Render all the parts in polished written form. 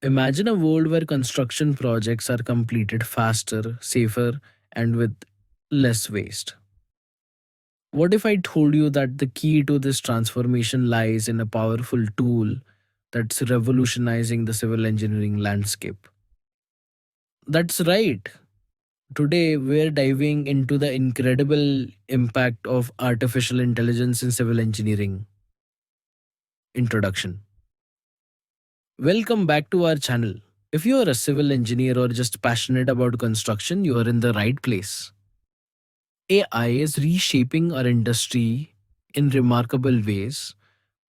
Imagine a world where construction projects are completed faster, safer, and with less waste. What if I told you that the key to this transformation lies in a powerful tool that's revolutionizing the civil engineering landscape? That's right. Today, we're diving into the incredible impact of artificial intelligence in civil engineering. Introduction. Welcome back to our channel. If you are a civil engineer or just passionate about construction, you are in the right place. AI is reshaping our industry in remarkable ways,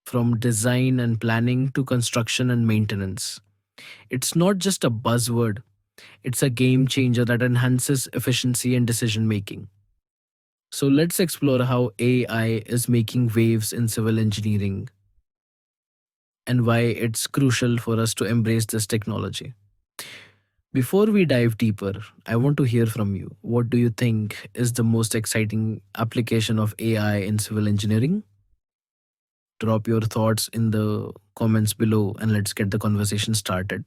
from design and planning to construction and maintenance. It's not just a buzzword, it's a game changer that enhances efficiency and decision making. So let's explore how AI is making waves in civil engineering and why it's crucial for us to embrace this technology. Before we dive deeper, I want to hear from you. What do you think is the most exciting application of AI in civil engineering? Drop your thoughts in the comments below and let's get the conversation started.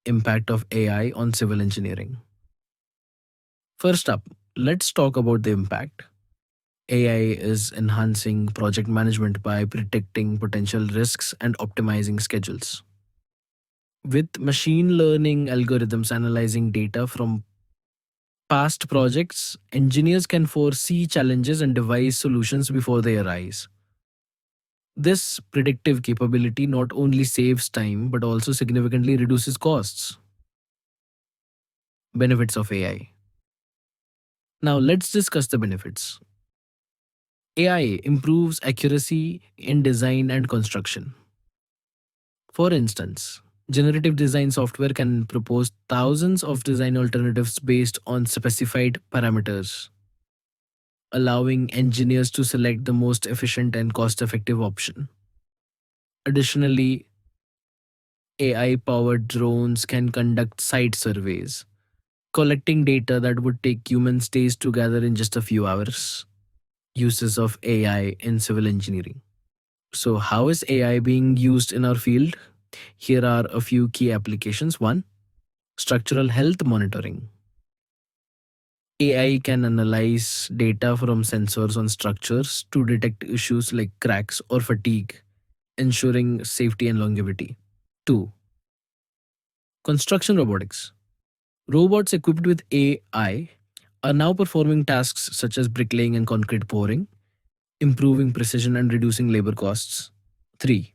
Impact of AI on civil engineering. First up, let's talk about the impact. AI is enhancing project management by predicting potential risks and optimizing schedules. With machine learning algorithms analyzing data from past projects, engineers can foresee challenges and devise solutions before they arise. This predictive capability not only saves time but also significantly reduces costs. Benefits of AI. Now, let's discuss the benefits. AI improves accuracy in design and construction. For instance, generative design software can propose thousands of design alternatives based on specified parameters, allowing engineers to select the most efficient and cost effective option. Additionally, AI powered drones can conduct site surveys, collecting data that would take humans days to gather in just a few hours. Uses of AI in civil engineering. So, how is AI being used in our field? Here are a few key applications. One, structural health monitoring. AI can analyze data from sensors on structures to detect issues like cracks or fatigue, ensuring safety and longevity. Two, construction robotics. Robots equipped with AI are now performing tasks such as bricklaying and concrete pouring, improving precision and reducing labor costs. Three,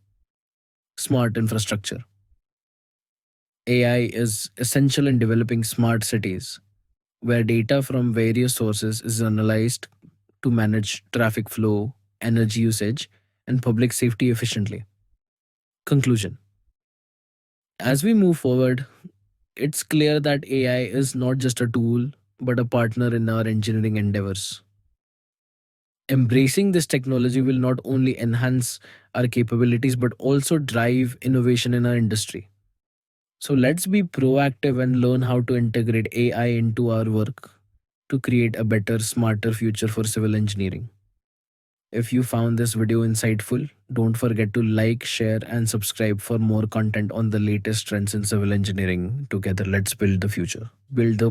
smart infrastructure. AI is essential in developing smart cities, where data from various sources is analyzed to manage traffic flow, energy usage, and public safety efficiently. Conclusion. As we move forward, it's clear that AI is not just a tool, but a partner in our engineering endeavors. Embracing this technology will not only enhance our capabilities, but also drive innovation in our industry. So let's be proactive and learn how to integrate AI into our work to create a better, smarter future for civil engineering. If you found this video insightful, don't forget to like, share, and subscribe for more content on the latest trends in civil engineering. Together, let's build the future. Build the